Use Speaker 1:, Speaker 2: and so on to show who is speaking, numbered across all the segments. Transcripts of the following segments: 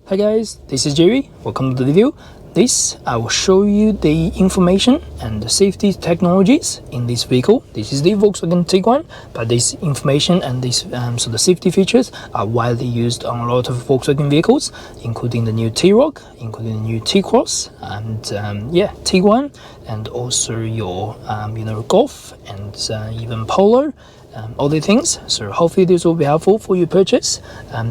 Speaker 1: Hi guys, this is Jerry. Welcome to the video. I will show you the information and the safety technologies in this vehicle. This is the Volkswagen Tiguan, but this information and so the safety features are widely used on a lot of Volkswagen vehicles, including the new T-Roc, including the new T-Cross, and Tiguan, and also your Golf and even Polo. All the things, so hopefully this will be helpful for your purchase.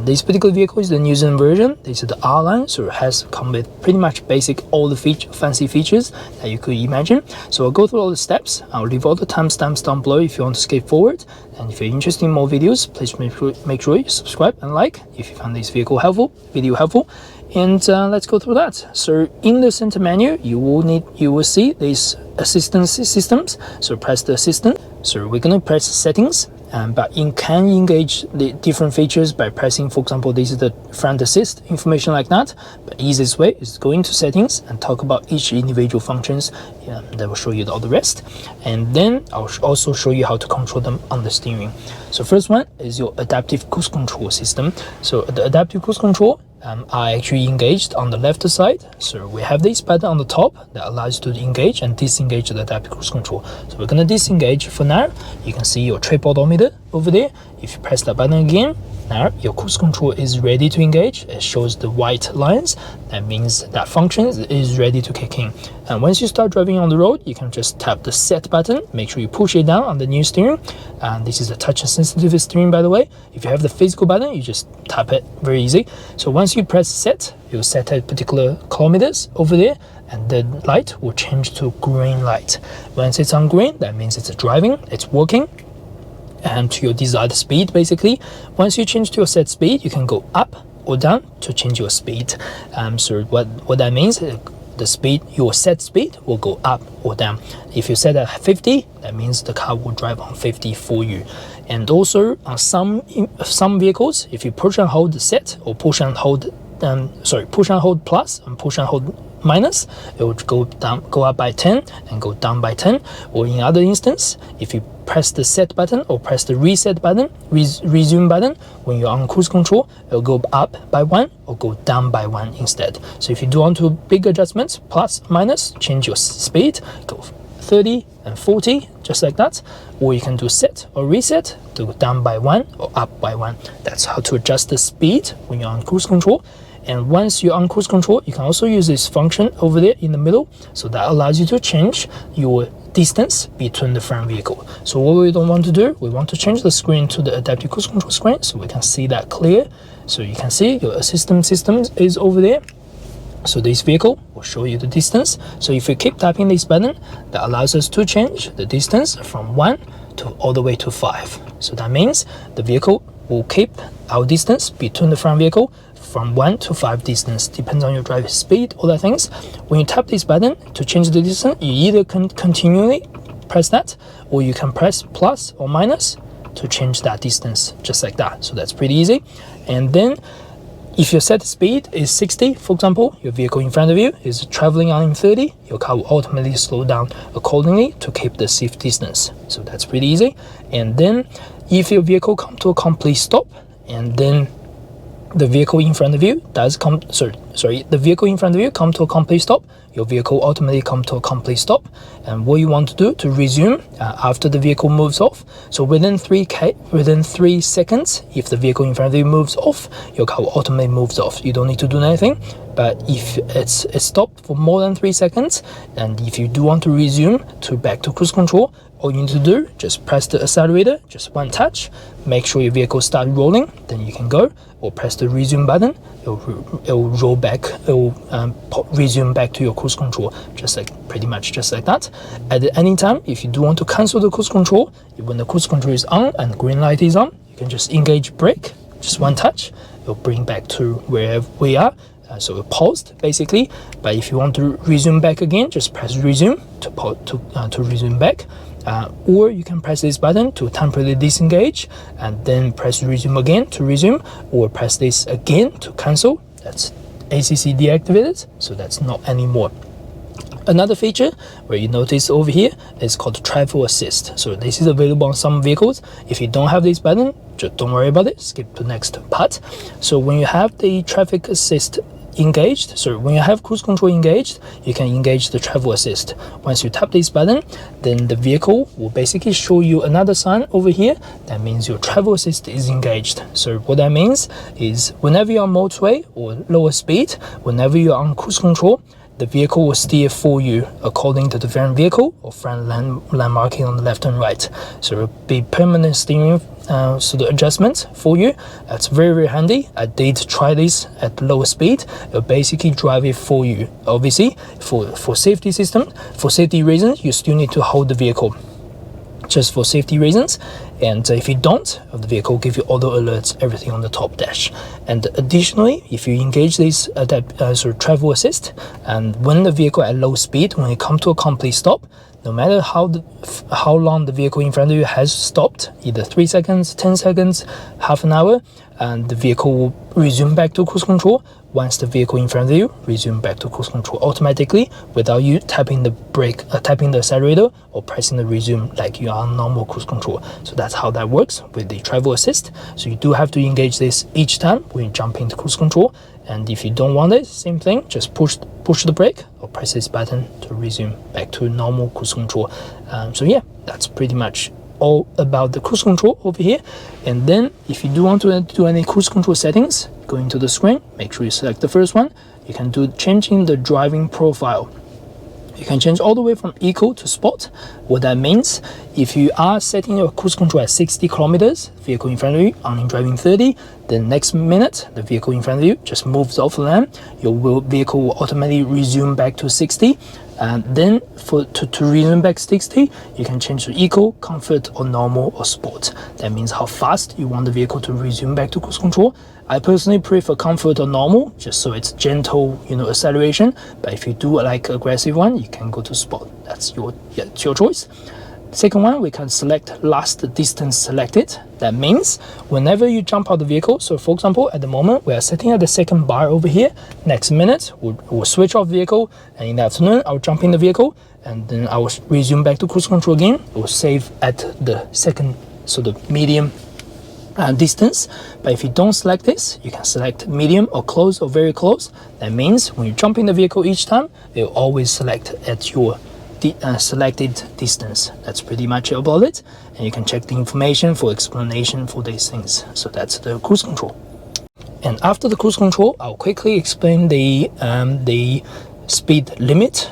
Speaker 1: This particular vehicle is the New Zealand version. This is the R line, so it has come with pretty much basic all the fancy features that you could imagine. So I'll go through all the steps. I'll leave all the timestamps down below if you want to skip forward, and if you're interested in more videos, please make sure you subscribe and like if you found this video helpful. And let's go through that. So in the center menu, you will see these assistance systems. So press the assistant. So we're going to press settings, but you can engage the different features by pressing, for example, this is the front assist, information like that. But easiest way is go into settings and talk about each individual functions. That will show you all the rest, and then I'll also show you how to control them on the steering. So first one is your adaptive cruise control system. So the adaptive cruise control are actually engaged on the left side. So we have this button on the top that allows you to engage and disengage the adaptive cruise control. So we're going to disengage for now. You can see your trip odometer over there. If you press that button again, now your cruise control is ready to engage. It shows the white lines. That means that function is ready to kick in. And once you start driving on the road, you can just tap the set button. Make sure you push it down on the new steering. And this is the touch sensitive steering, by the way. If you have the physical button, you just tap it, very easy. So once you press set, you'll set at particular kilometers over there, and the light will change to green light. Once it's on green, that means it's driving, it's working, and to your desired speed. Basically, once you change to your set speed, you can go up or down to change your speed. So what that means, the speed, your set speed will go up or down. If you set at 50, that means the car will drive on 50 for you. And also on some vehicles, if you push and hold set, or push and hold push and hold plus and push and hold minus, it will go up by 10 and go down by 10. Or in other instance, if you press the set button or press the reset button, resume button, when you're on cruise control, it will go up by 1 or go down by 1 instead. So if you do want to big adjustments, plus minus, change your speed, go 30 and 40, just like that. Or you can do set or reset to go down by 1 or up by 1. That's how to adjust the speed when you're on cruise control. And once you're on cruise control, you can also use this function over there in the middle. So that allows you to change your distance between the front vehicle. So what we don't want to do, we want to change the screen to the adaptive cruise control screen, so we can see that clear. So you can see your assistance system is over there. So this vehicle will show you the distance. So if you keep tapping this button, that allows us to change the distance from 1 to all the way to 5. So that means the vehicle will keep our distance between the front vehicle from 1 to 5 distance, depends on your driving speed, all that things. When you tap this button to change the distance, you either can continually press that, or you can press plus or minus to change that distance, just like that. So that's pretty easy. And then if your set speed is 60, for example, your vehicle in front of you is traveling on 30, your car will automatically slow down accordingly to keep the safe distance. So that's pretty easy. And then if your vehicle comes to a complete stop, and then the vehicle in front of you the vehicle in front of you come to a complete stop, your vehicle automatically come to a complete stop. And what you want to do to resume after the vehicle moves off, so within 3 seconds, if the vehicle in front of you moves off, your car will automatically moves off. You don't need to do anything. But if it's stopped for more than 3 seconds, and if you do want to resume back to cruise control, all you need to do, just press the accelerator, just one touch, make sure your vehicle starts rolling, then you can go, or press the resume button, it will roll back, it will resume back to your cruise control, pretty much just like that. At any time, if you do want to cancel the cruise control, when the cruise control is on and the green light is on, you can just engage brake, just one touch, it will bring back to wherever we are. So it paused basically, but if you want to resume back again, just press resume to resume back, or you can press this button to temporarily disengage, and then press resume again to resume, or press this again to cancel. That's ACC deactivated, so that's not anymore. Another feature where you notice over here is called travel assist. So this is available on some vehicles. If you don't have this button, just don't worry about it, skip to the next part. So when you have the traffic assist engaged, so when you have cruise control engaged, you can engage the travel assist. Once you tap this button, then the vehicle will basically show you another sign over here. That means your travel assist is engaged. So what that means is whenever you're on motorway or lower speed, whenever you're on cruise control, the vehicle will steer for you according to the front vehicle or front land marking on the left and right. So it will be permanent steering so the adjustment for you. That's very, very handy. I did try this at lower speed. It'll basically drive it for you. Obviously, for safety system, for safety reasons, you still need to hold the vehicle, just for safety reasons. And if you don't, the vehicle will give you auto alerts, everything on the top dash. And additionally, if you engage this travel assist, and when the vehicle at low speed, when it comes to a complete stop, no matter how long the vehicle in front of you has stopped, either 3 seconds, 10 seconds, half an hour, and the vehicle will resume back to cruise control. Once the vehicle in front of you resume back to cruise control automatically without you tapping the brake, tapping the accelerator, or pressing the resume like you are on normal cruise control. So that's how that works with the travel assist. So you do have to engage this each time when you jump into cruise control. And if you don't want it, same thing, just push the brake or press this button to resume back to normal cruise control. So yeah, that's pretty much all about the cruise control over here. And then if you do want to do any cruise control settings, go into the screen, make sure you select the first one. You can do changing the driving profile. You can change all the way from eco to sport. What that means, if you are setting your cruise control at 60 kilometers, vehicle in front of you only driving 30, the next minute the vehicle in front of you just moves off the lane, your vehicle will automatically resume back to 60. And then to resume back 60, you can change to eco, comfort, or normal, or sport. That means how fast you want the vehicle to resume back to cruise control. I personally prefer comfort or normal, just so it's gentle, acceleration. But if you do like aggressive one, you can go to sport. That's your choice. Second one, we can select last distance selected. That means whenever you jump out the vehicle, so for example, at the moment, we are sitting at the second bar over here. Next minute, we'll switch off vehicle, and in the afternoon, I'll jump in the vehicle, and then I will resume back to cruise control again. It will save at the second, so the medium distance. But if you don't select this, you can select medium or close or very close. That means when you jump in the vehicle each time, it will always select at your selected distance. That's pretty much about it, and you can check the information for explanation for these things. So that's the cruise control. And after the cruise control, I'll quickly explain the speed limit.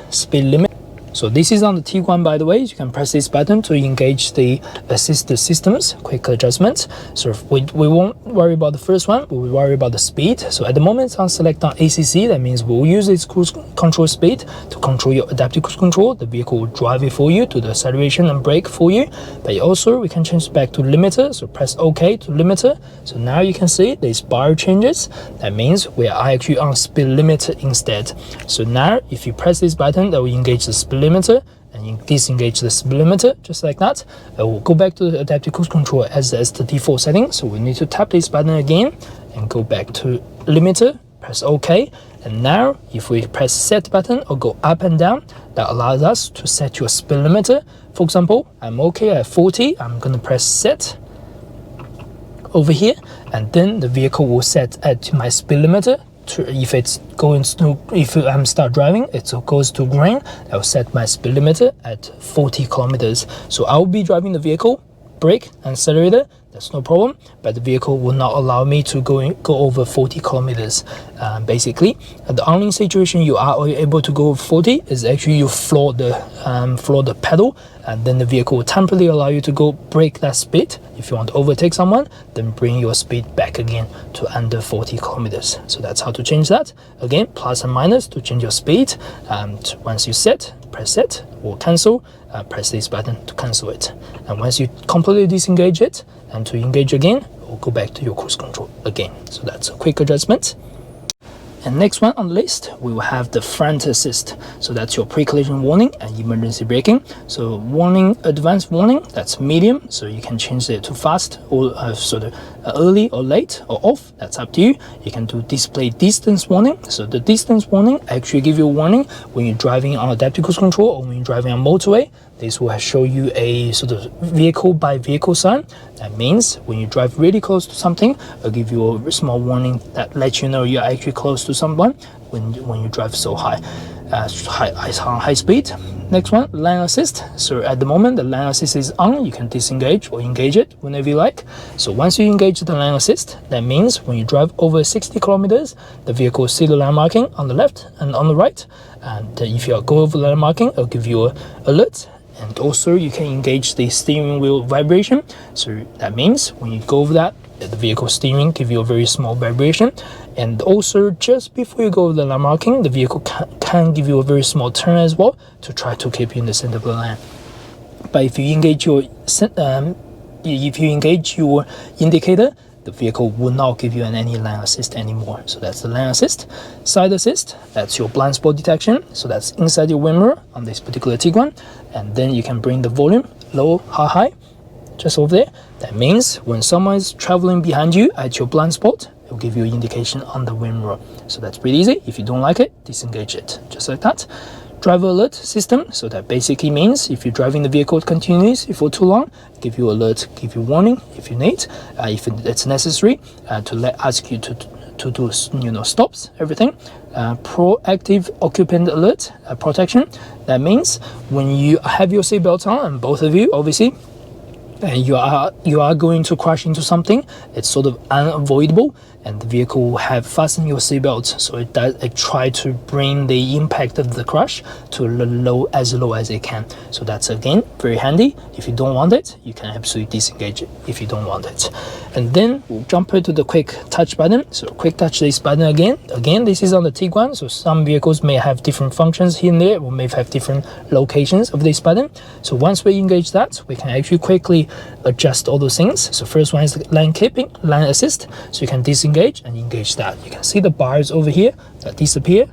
Speaker 1: So this is on the Tiguan, by the way. You can press this button to engage the assist systems, quick adjustments. So we won't worry about the first one, we will worry about the speed. So at the moment it's on select on ACC. That means we'll use this cruise control speed to control your adaptive cruise control. The vehicle will drive it for you, to the acceleration and brake for you. But also we can change back to limiter. So press OK to limiter. So now you can see this bar changes. That means we are actually on speed limiter instead. So now if you press this button, that will engage the speed limiter, and you disengage the speed limiter just like that. We'll go back to the adaptive cruise control as the default setting. So we need to tap this button again and go back to limiter, press OK. And now if we press set button or go up and down, that allows us to set your speed limiter. For example, I'm okay at 40. I'm going to press set over here, and then the vehicle will set at my speed limiter. If it's going to, if I'm start driving, it goes to green. I'll set my speed limiter at 40 kilometers. So I'll be driving the vehicle, brake and accelerator, that's no problem, but the vehicle will not allow me to go over 40 kilometers. Basically, the only situation you are able to go over 40 is actually you floor the pedal, and then the vehicle will temporarily allow you to go break that speed. If you want to overtake someone, then bring your speed back again to under 40 kilometers. So that's how to change that. Again, plus and minus to change your speed. Once you set, press set or cancel, press this button to cancel it. And once you completely disengage it, and to engage again, we'll go back to your cruise control again. So that's a quick adjustment. And next one on the list, we will have the front assist. So that's your pre-collision warning and emergency braking. So warning, advanced warning, that's medium. So you can change it to fast or early or late or off. That's up to you. You can do display distance warning. So the distance warning actually give you a warning when you're driving on adaptive cruise control or when you're driving on motorway. This will show you a sort of vehicle by vehicle sign. That means when you drive really close to something, it'll give you a small warning that lets you know you're actually close to someone when you drive so high speed. Next one, lane assist. So at the moment the lane assist is on. You can disengage or engage it whenever you like. So once you engage the lane assist, that means when you drive over 60 kilometers, the vehicle will see the lane marking on the left and on the right. And if you go over the lane marking, it'll give you an alert. And also you can engage the steering wheel vibration. So that means when you go over that, the vehicle steering give you a very small vibration. And also just before you go over the lane marking, the vehicle can give you a very small turn as well to try to keep you in the center of the lane. But if you engage your indicator, the vehicle will not give you any lane assist anymore. So that's the lane assist. Side assist, that's your blind spot detection. So that's inside your wind mirror on this particular Tiguan. And then you can bring the volume low, high, just over there. That means when someone is traveling behind you at your blind spot, it will give you an indication on the wind mirror. So that's pretty easy. If you don't like it, disengage it, just like that. Driver alert system, so that basically means if you're driving the vehicle continuously for too long, give you alert, give you warning if you need, if it's necessary, to ask you to do stops, everything. Proactive occupant alert protection. That means when you have your seatbelt on, and both of you obviously, and you are going to crash into something, it's sort of unavoidable, and the vehicle will have fastened your seatbelt, so it try to bring the impact of the crash to low as it can. So that's again very handy. If you don't want it, you can absolutely disengage it if you don't want it. And then we'll jump into the quick touch button. So quick touch this button again this is on the Tiguan, so some vehicles may have different functions here and there, or may have different locations of this button. So once we engage that, we can actually quickly adjust all those things. So first one is lane keeping, lane assist, so you can disengage and engage that. You can see the bars over here that disappear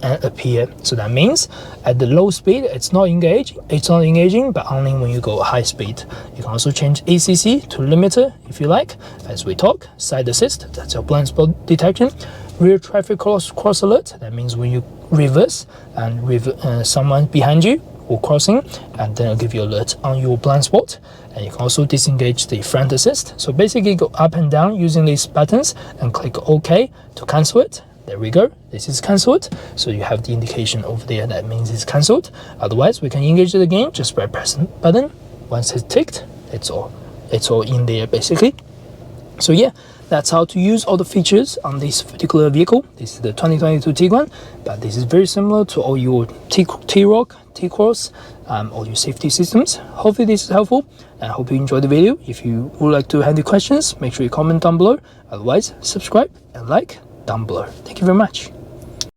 Speaker 1: and appear. So that means at the low speed it's not engaging, but only when you go high speed. You can also change ACC to limiter if you like, as we talk. Side assist, that's your blind spot detection. Rear traffic cross alert, that means when you reverse and someone behind you or crossing, and then it'll give you alert on your blind spot. And you can also disengage the front assist. So basically go up and down using these buttons and click OK to cancel it. There we go, this is cancelled. So you have the indication over there that means it's cancelled. Otherwise we can engage it again just by pressing the button. Once it's ticked, it's all in there basically. So yeah, that's how to use all the features on this particular vehicle. This is the 2022 Tiguan, but this is very similar to all your T-Roc, T-Cross, all your safety systems. Hopefully this is helpful, and I hope you enjoyed the video. If you would like to have any questions, make sure you comment down below. Otherwise, subscribe and like down below. Thank you very much.